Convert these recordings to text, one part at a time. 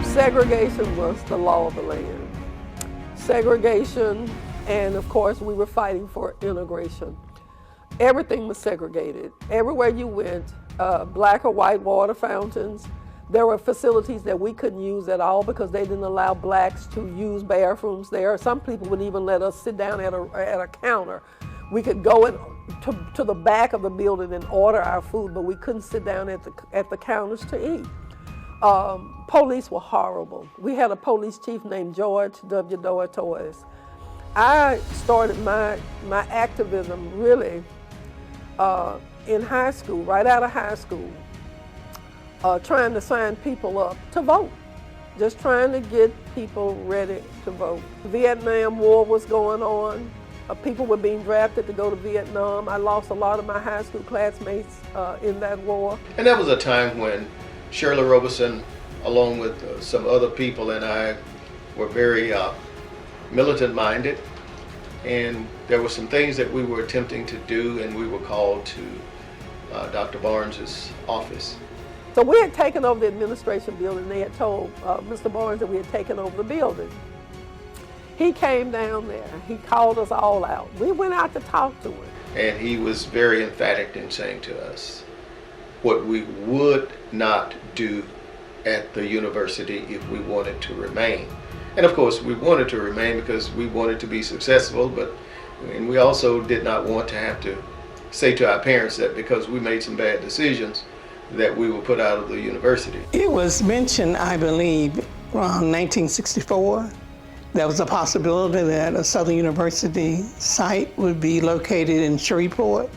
Segregation was the law of the land. Segregation, and of course we were fighting for integration. Everything was segregated. Everywhere you went, black or white water fountains. There were facilities that we couldn't use at all because they didn't allow blacks to use bathrooms there. Some people wouldn't even let us sit down at a counter. We could go to the back of the building and order our food, but we couldn't sit down at the counters to eat. Police were horrible. We had a police chief named George W. Torres. I started my activism really in high school, right out of high school, trying to sign people up to vote, just trying to get people ready to vote. The Vietnam War was going on. People were being drafted to go to Vietnam. I lost a lot of my high school classmates in that war. And that was a time when Shirley Robeson, along with some other people, and I were very militant-minded, and there were some things that we were attempting to do, and we were called to Dr. Barnes's office. So we had taken over the administration building. They had told Mr. Barnes that we had taken over the building. He came down there. He called us all out. We went out to talk to him. And he was very emphatic in saying to us what we would not do at the university if we wanted to remain. And of course, we wanted to remain because we wanted to be successful, and we also did not want to have to say to our parents that because we made some bad decisions that we were put out of the university. It was mentioned, I believe, around 1964. There was a possibility that a Southern University site would be located in Shreveport.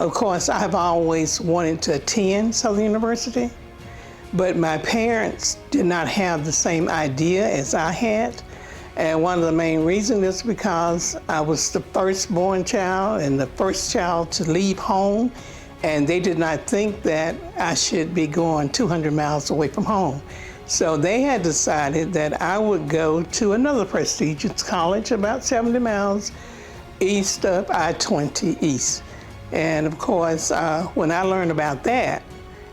Of course, I've always wanted to attend Southern University, but my parents did not have the same idea as I had. And one of the main reasons is because I was the firstborn child and the first child to leave home, and they did not think that I should be going 200 miles away from home. So they had decided that I would go to another prestigious college about 70 miles east of I-20 East. And of course, when I learned about that,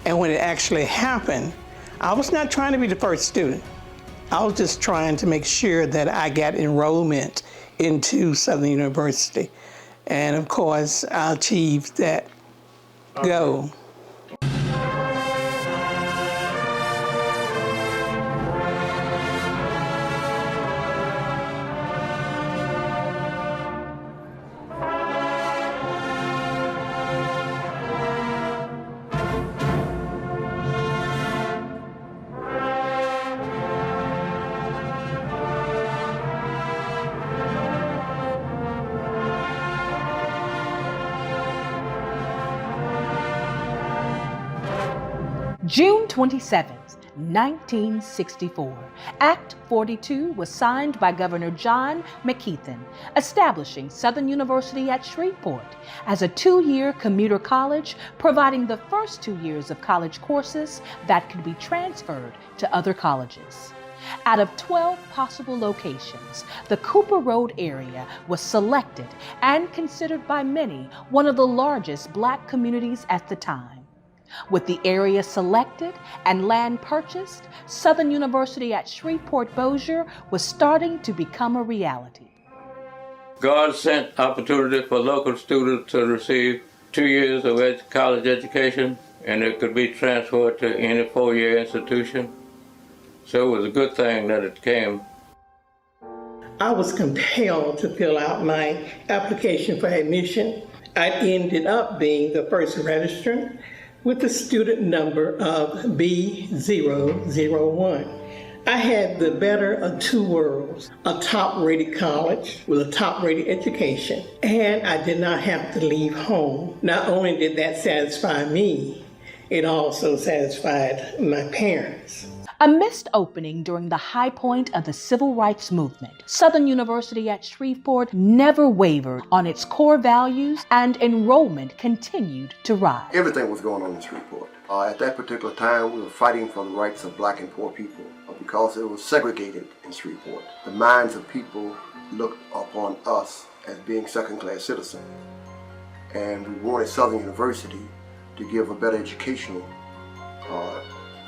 and when it actually happened, I was not trying to be the first student. I was just trying to make sure that I got enrollment into Southern University. And of course, I achieved that goal. June 27, 1964, Act 42 was signed by Governor John McKeithen, establishing Southern University at Shreveport as a 2-year commuter college, providing the first 2 years of college courses that could be transferred to other colleges. Out of 12 possible locations, the Cooper Road area was selected and considered by many one of the largest Black communities at the time. With the area selected and land purchased, Southern University at Shreveport-Bossier was starting to become a reality. God sent opportunity for local students to receive 2 years of college education, and it could be transferred to any 4-year institution. So it was a good thing that it came. I was compelled to fill out my application for admission. I ended up being the first registrant with the student number of B001. I had the better of two worlds, a top-rated college with a top-rated education, and I did not have to leave home. Not only did that satisfy me, it also satisfied my parents. A missed opening during the high point of the civil rights movement, Southern University at Shreveport never wavered on its core values, and enrollment continued to rise. Everything was going on in Shreveport. At that particular time, we were fighting for the rights of black and poor people because it was segregated in Shreveport. The minds of people looked upon us as being second-class citizens. And we wanted Southern University to give a better educational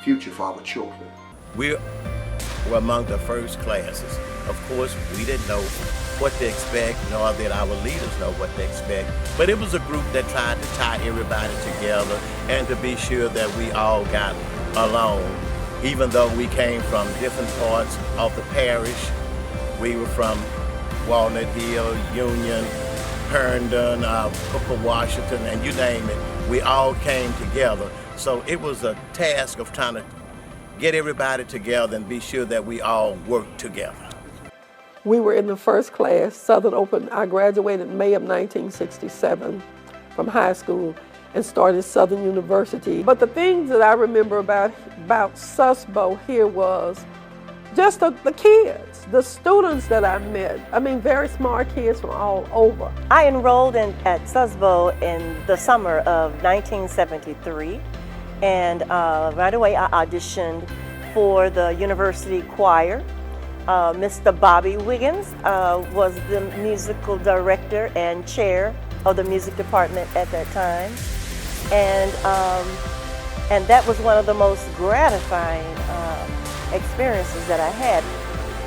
future for our children. We were among the first classes. Of course, we didn't know what to expect, nor did our leaders know what to expect. But it was a group that tried to tie everybody together and to be sure that we all got along. Even though we came from different parts of the parish, we were from Walnut Hill, Union, Herndon, Booker, Washington, and you name it, we all came together. So it was a task of trying to get everybody together and be sure that we all worked together. We were in the first class, Southern Open. I graduated in May of 1967 from high school and started Southern University. But the things that I remember about SUSLA here was just the kids, the students that I met. I mean, very smart kids from all over. I enrolled at SUSLA in the summer of 1973, and right away I auditioned for the university choir. Mr. Bobby Wiggins was the musical director and chair of the music department at that time, and that was one of the most gratifying experiences that I had.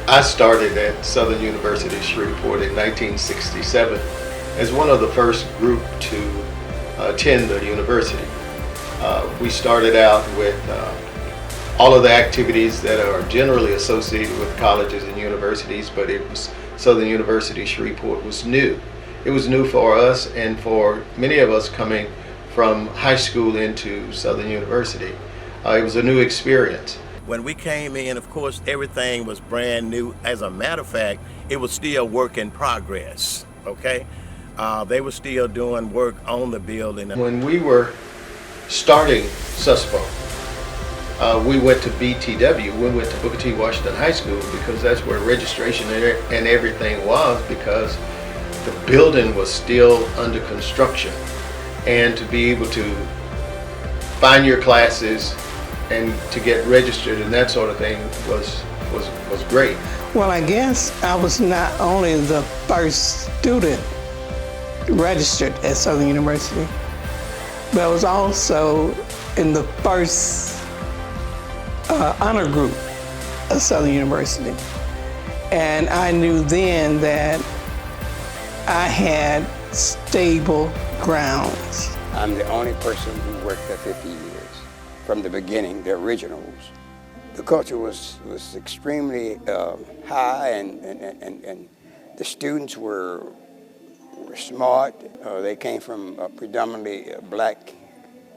I started at Southern University Shreveport in 1967 as one of the first group to attend the university. We started out with all of the activities that are generally associated with colleges and universities, but it was Southern University Shreveport was new. It was new for us and for many of us coming from high school into Southern University. It was a new experience. When we came in, of course, everything was brand new. As a matter of fact, it was still work in progress, okay? They were still doing work on the building. When we were starting SUSLA, we went to BTW, we went to Booker T. Washington High School because that's where registration and everything was, because the building was still under construction. And to be able to find your classes and to get registered and that sort of thing was great. Well, I guess I was not only the first student registered at Southern University, but I was also in the first honor group of Southern University. And I knew then that I had stable grounds. I'm the only person who worked there 50 years. From the beginning, the originals. The culture was extremely high, and the students were smart. They came from predominantly black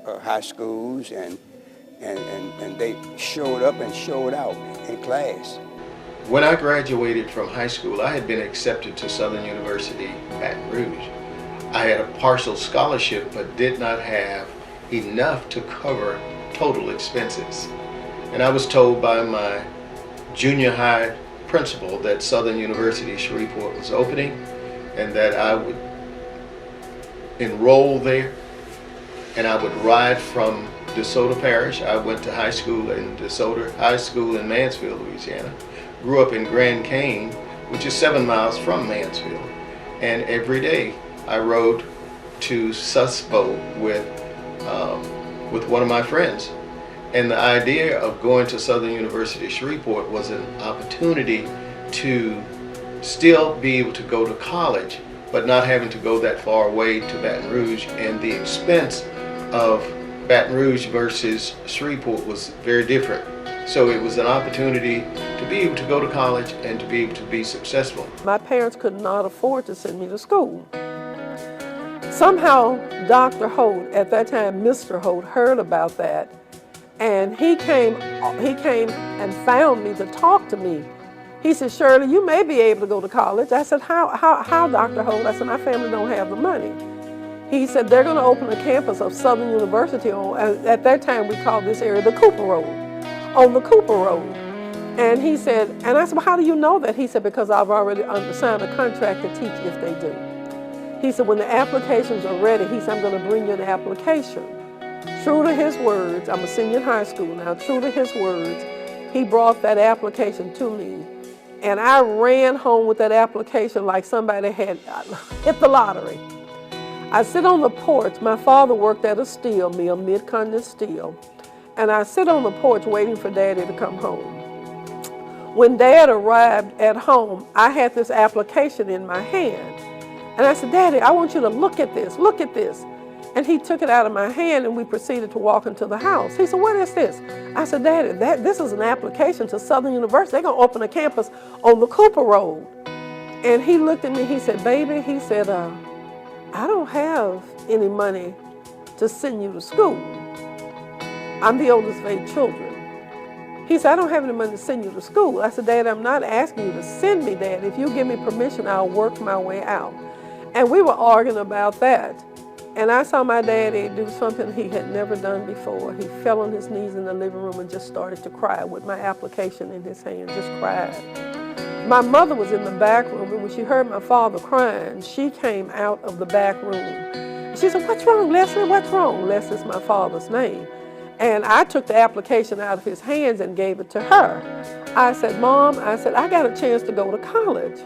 high schools, and they showed up and showed out in class. When I graduated from high school, I had been accepted to Southern University, Baton Rouge. I had a partial scholarship, but did not have enough to cover total expenses. And I was told by my junior high principal that Southern University Shreveport was opening and that I would enroll there and I would ride from DeSoto Parish. I went to high school in DeSoto High School in Mansfield, Louisiana. Grew up in Grand Cane, which is 7 miles from Mansfield. And every day I rode to SUSLA with one of my friends. And the idea of going to Southern University Shreveport was an opportunity to still be able to go to college, but not having to go that far away to Baton Rouge. And the expense of Baton Rouge versus Shreveport was very different. So it was an opportunity to be able to go to college and to be able to be successful. My parents could not afford to send me to school. Somehow, Dr. Holt, at that time, Mr. Holt, heard about that, and he came and found me to talk to me. He said, Shirley, you may be able to go to college. I said, how, Dr. Holt? I said, my family don't have the money. He said, they're going to open a campus of Southern University on, at that time we called this area the Cooper Road, on the Cooper Road. And he said, and I said, well, how do you know that? He said, because I've already signed a contract to teach if they do. He said, when the applications are ready, he said, I'm going to bring you an application. True to his words, I'm a senior in high school now, true to his words, he brought that application to me. And I ran home with that application like somebody had hit the lottery. I sit on the porch. My father worked at a steel mill, Mid-Continent Steel. And I sit on the porch waiting for Daddy to come home. When Dad arrived at home, I had this application in my hand. And I said, Daddy, I want you to look at this, look at this. And he took it out of my hand and we proceeded to walk into the house. He said, what is this? I said, Daddy, this is an application to Southern University. They're going to open a campus on the Cooper Road. And he looked at me, he said, baby, he said, I don't have any money to send you to school. I'm the oldest of 8 children. He said, I don't have any money to send you to school. I said, Dad, I'm not asking you to send me, Dad. If you give me permission, I'll work my way out. And we were arguing about that. And I saw my daddy do something he had never done before. He fell on his knees in the living room and just started to cry with my application in his hand, just cried. My mother was in the back room, and when she heard my father crying, she came out of the back room. She said, what's wrong, Leslie? What's wrong? Leslie's my father's name. And I took the application out of his hands and gave it to her. I said, Mom, I said, I got a chance to go to college.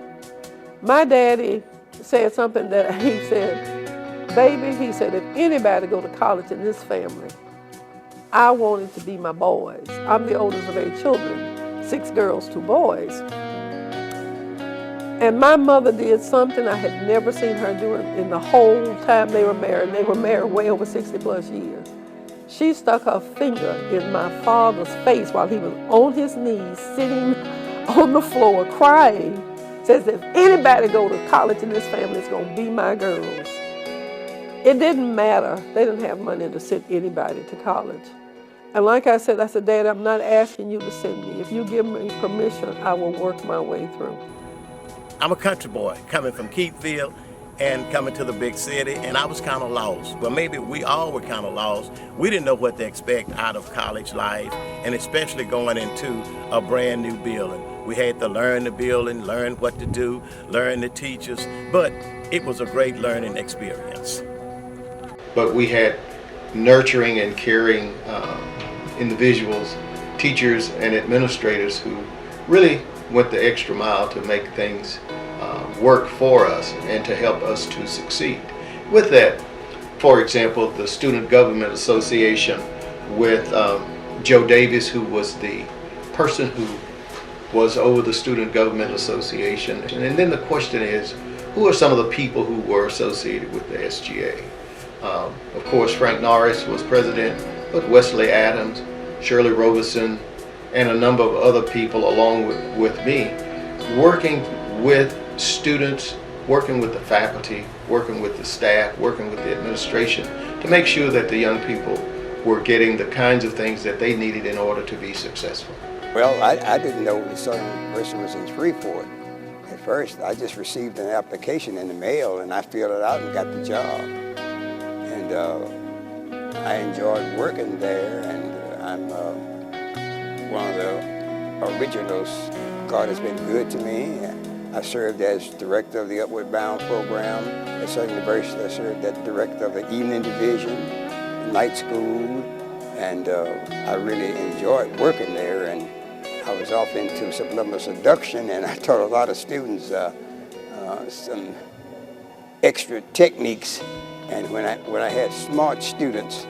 My daddy said something that he said, baby, he said, if anybody go to college in this family, I want it to be my boys. I'm the oldest of 8 children, 6 girls, 2 boys. And my mother did something I had never seen her do in the whole time they were married. They were married way over 60 plus years. She stuck her finger in my father's face while he was on his knees, sitting on the floor, crying. Says, if anybody go to college in this family, it's going to be my girls. It didn't matter. They didn't have money to send anybody to college. And like I said, Dad, I'm not asking you to send me. If you give me permission, I will work my way through. I'm a country boy coming from Keithville and coming to the big city, and I was kind of lost. Well, maybe we all were kind of lost. We didn't know what to expect out of college life, and especially going into a brand new building. We had to learn the building, learn what to do, learn the teachers, but it was a great learning experience. But we had nurturing and caring individuals, teachers and administrators who really went the extra mile to make things work for us and to help us to succeed. With that, for example, the Student Government Association with Joe Davis, who was the person who was over the Student Government Association. And then the question is, who are some of the people who were associated with the SGA? Of course, Frank Norris was president, but Wesley Adams, Shirley Robeson, and a number of other people along with me, working with students, working with the faculty, working with the staff, working with the administration to make sure that the young people were getting the kinds of things that they needed in order to be successful. Well, I didn't know the Southern University was in Shreveport. At first, I just received an application in the mail and I filled it out and got the job. And I enjoyed working there, and I'm one of the originals. God has been good to me. I served as director of the Upward Bound program at Southern University. I served as director of the evening division, night school, and I really enjoyed working there. And I was off into subliminal seduction, and I taught a lot of students some extra techniques. And when I had smart students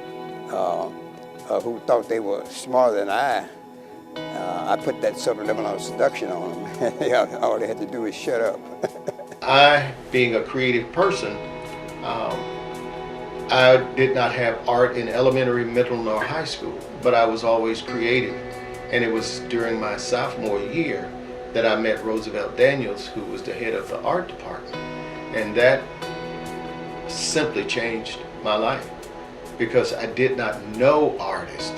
who thought they were smarter than I put that subliminal seduction on them. All they had to do was shut up. I, being a creative person, I did not have art in elementary, middle, nor high school, but I was always creative. And it was during my sophomore year that I met Roosevelt Daniels, who was the head of the art department. And that simply changed my life, because I did not know artists.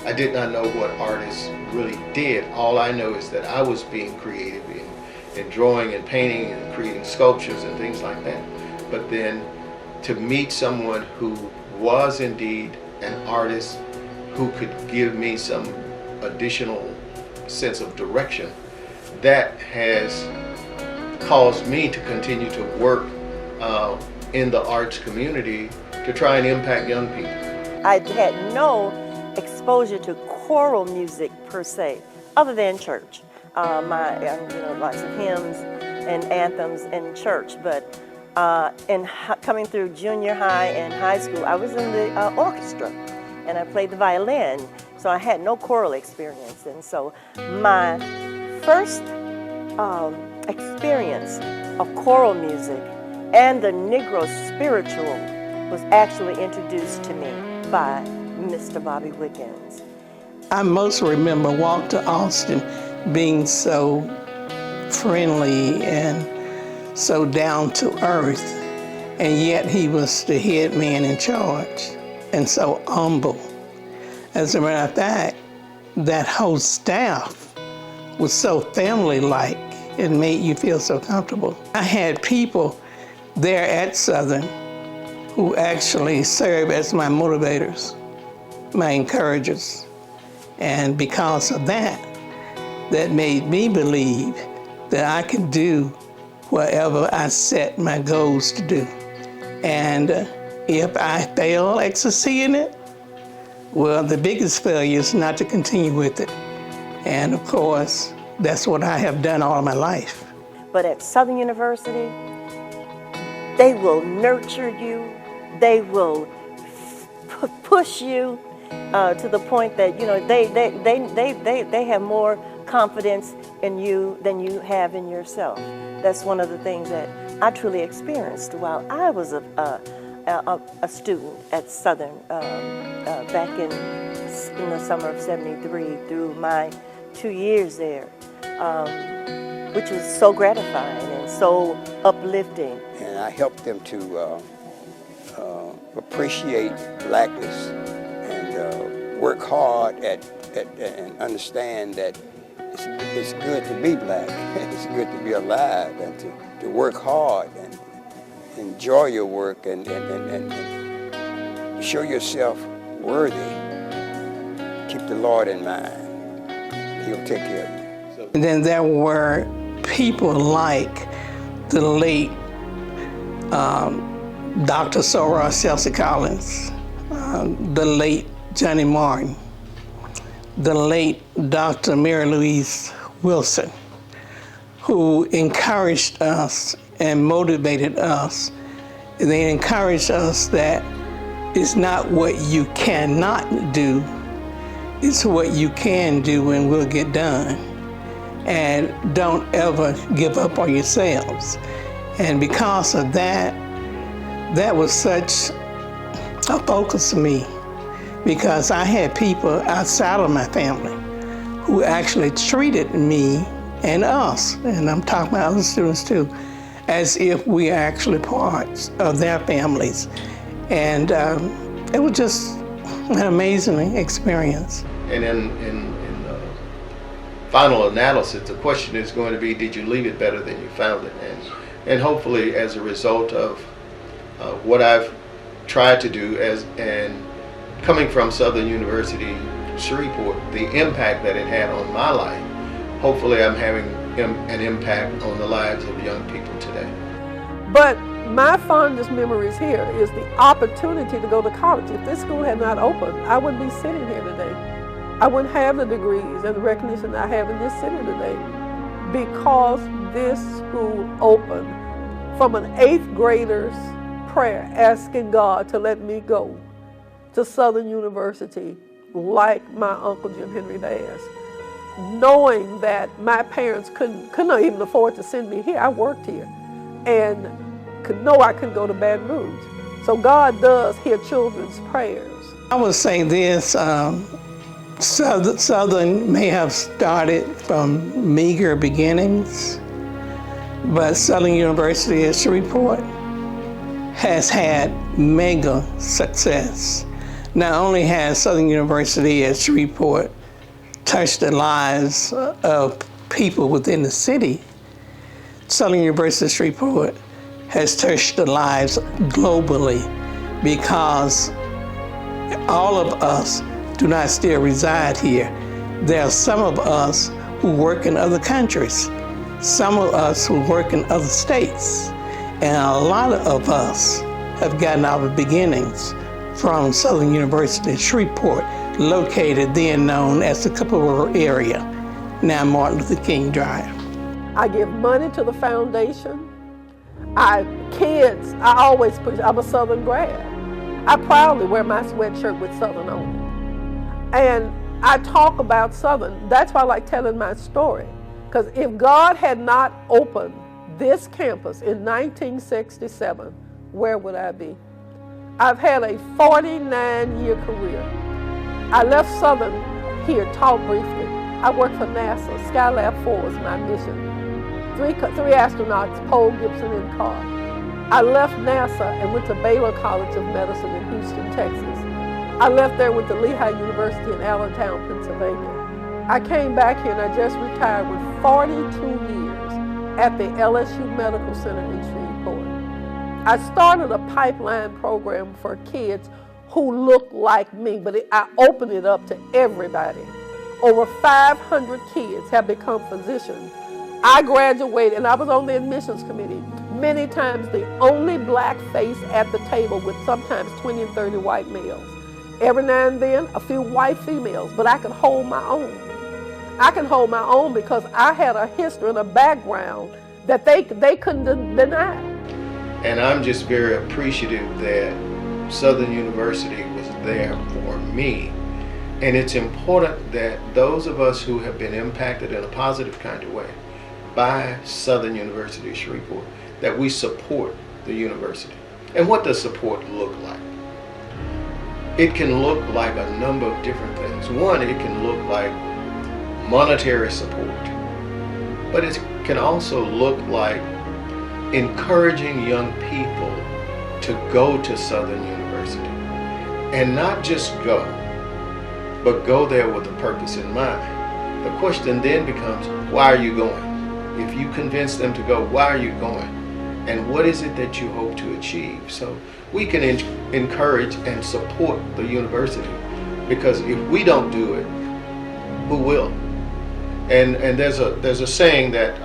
I did not know what artists really did. All I know is that I was being creative in drawing and painting and creating sculptures and things like that. But then to meet someone who was indeed an artist, who could give me some additional sense of direction, that has caused me to continue to work in the arts community to try and impact young people. I had no exposure to choral music per se, other than church. Lots of hymns and anthems in church, but coming through junior high and high school, I was in the orchestra, and I played the violin, so I had no choral experience. And so my first experience of choral music and the Negro spiritual was actually introduced to me by Mr. Bobby Wiggins. I most remember Walter Austin being so friendly and so down to earth, and yet he was the head man in charge and so humble. As a matter of fact, that whole staff was so family-like, it made you feel so comfortable. I had people there at Southern who actually served as my motivators, my encouragers. And because of that, that made me believe that I could do whatever I set my goals to do. And if I fail at succeeding it, well, the biggest failure is not to continue with it. And of course, that's what I have done all my life. But at Southern University, they will nurture you, they will push you to the point that they have more confidence in you than you have in yourself. That's one of the things that I truly experienced while I was a student at Southern back in the summer of '73 through my 2 years there, which was so gratifying and so uplifting. And I helped them to appreciate blackness and work hard and understand that it's good to be black. It's good to be alive and to work hard and enjoy your work and show yourself worthy. Keep the Lord in mind. He'll take care of you. And then there were people like the late Dr. Sorrel Chelsea Collins, the late Johnny Martin, the late Dr. Mary Louise Wilson, who encouraged us and motivated us. They encouraged us that it's not what you cannot do, it's what you can do and will get done. And don't ever give up on yourselves. And because of that, that was such a focus to me, because I had people outside of my family who actually treated me and us, and I'm talking about other students too, as if we are actually parts of their families. And it was just an amazing experience. And in final analysis, the question is going to be, did you leave it better than you found it? And hopefully, as a result of what I've tried to do and coming from Southern University, Shreveport, the impact that it had on my life, hopefully I'm having an impact on the lives of young people today. But my fondest memories here is the opportunity to go to college. If this school had not opened, I wouldn't be sitting here today. I wouldn't have the degrees and the recognition I have in this city today, because this school opened from an 8th grader's prayer asking God to let me go to Southern University like my Uncle Jim Henry Bass, knowing that my parents could not even afford to send me here. I worked here and know I couldn't go to Baton Rouge. So God does hear children's prayers. I would say this, Southern may have started from meager beginnings, but Southern University at Shreveport has had mega success. Not only has Southern University at Shreveport touched the lives of people within the city, Southern University at Shreveport has touched the lives globally, because all of us do not still reside here. There are some of us who work in other countries, some of us who work in other states, and a lot of us have gotten our beginnings from Southern University at Shreveport, located then known as the Cooper area, now Martin Luther King Drive. I give money to the foundation. I always push. I'm a Southern grad. I proudly wear my sweatshirt with Southern on it. And I talk about Southern. That's why I like telling my story. Because if God had not opened this campus in 1967, where would I be? I've had a 49-year career. I left Southern here, taught briefly. I worked for NASA. Skylab 4 was my mission. Three astronauts, Poe, Gibson, and Carr. I left NASA and went to Baylor College of Medicine in Houston, Texas. I left there, went to Lehigh University in Allentown, Pennsylvania. I came back here and I just retired with 42 years at the LSU Medical Center in Shreveport. I started a pipeline program for kids who look like me, but I opened it up to everybody. Over 500 kids have become physicians. I graduated and I was on the admissions committee. Many times the only black face at the table with sometimes 20 and 30 white males. Every now and then a few white females, but I could hold my own. I can hold my own because I had a history and a background that they couldn't deny. And I'm just very appreciative that Southern University was there for me. And it's important that those of us who have been impacted in a positive kind of way by Southern University of Shreveport, that we support the university. And what does support look like? It can look like a number of different things. One, it can look like monetary support, but it can also look like encouraging young people to go to Southern University. And not just go, but go there with a purpose in mind. The question then becomes, why are you going? If you convince them to go, why are you going? And what is it that you hope to achieve? So we can encourage and support the university, because if we don't do it, who will? And there's a saying that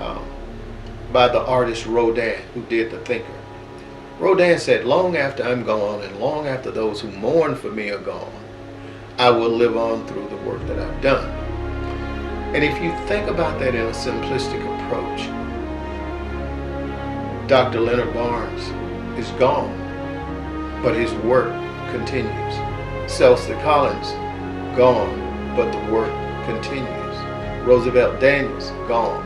by the artist Rodin, who did The Thinker. Rodin said, long after I'm gone and long after those who mourn for me are gone, I will live on through the work that I've done. And if you think about that in a simplistic approach, Dr. Leonard Barnes is gone, but his work continues. SUSLA Collins, gone, but the work continues. Roosevelt Daniels, gone,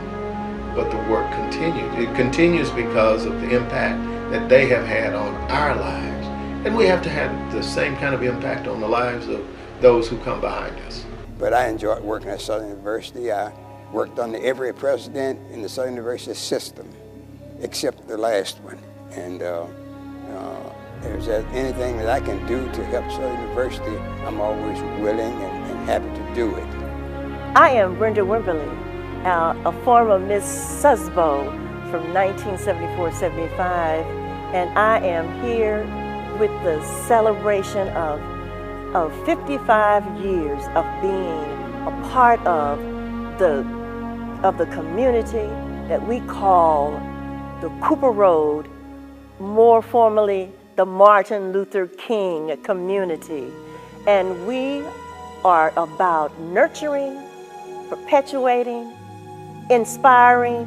but the work continues. It continues because of the impact that they have had on our lives. And we have to have the same kind of impact on the lives of those who come behind us. But I enjoyed working at Southern University. I worked under every president in the Southern University system, except the last one. And if there's anything that I can do to help Southern University, I'm always willing and happy to do it. I am Brenda Wimberly, a former Miss SUSBO from 1974-75, and I am here with the celebration of 55 years of being a part of the community that we call the Cooper Road, more formally the Martin Luther King community. And we are about nurturing, perpetuating, inspiring,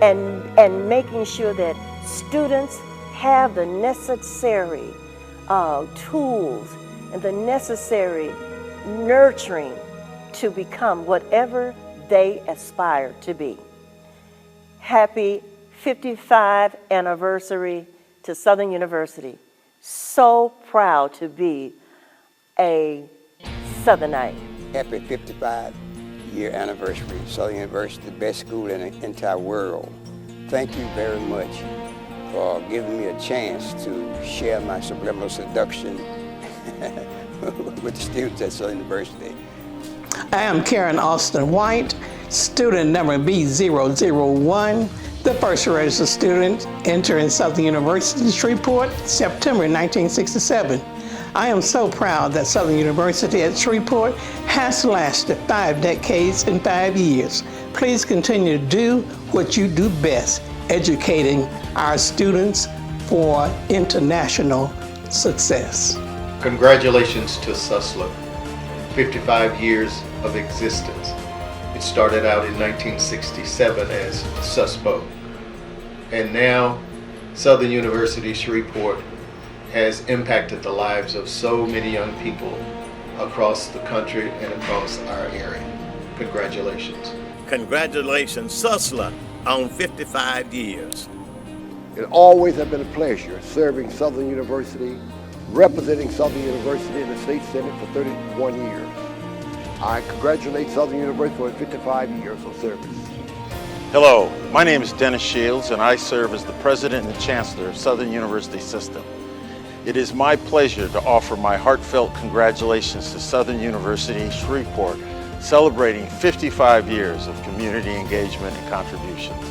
and making sure that students have the necessary tools and the necessary nurturing to become whatever they aspire to be. Happy 55th anniversary to Southern University. So proud to be a Southernite. happy 55-year anniversary. Southern University, the best school in the entire world. Thank you very much for giving me a chance to share my subliminal seduction with the students at Southern University. I am Karen Austin White, student number B001, the first registered student entering Southern University Shreveport, September 1967. I am so proud that Southern University at Shreveport has lasted 5 decades and 5 years. Please continue to do what you do best, educating our students for international success. Congratulations to SUSLA, 55 years of existence. It started out in 1967 as SUSBO, and now Southern University Shreveport has impacted the lives of so many young people across the country and across our area. Congratulations. Congratulations, SUSLA, on 55 years. It always has been a pleasure serving Southern University, representing Southern University in the State Senate for 31 years. I congratulate Southern University for 55 years of service. Hello, my name is Dennis Shields and I serve as the President and Chancellor of Southern University System. It is my pleasure to offer my heartfelt congratulations to Southern University Shreveport, celebrating 55 years of community engagement and contributions.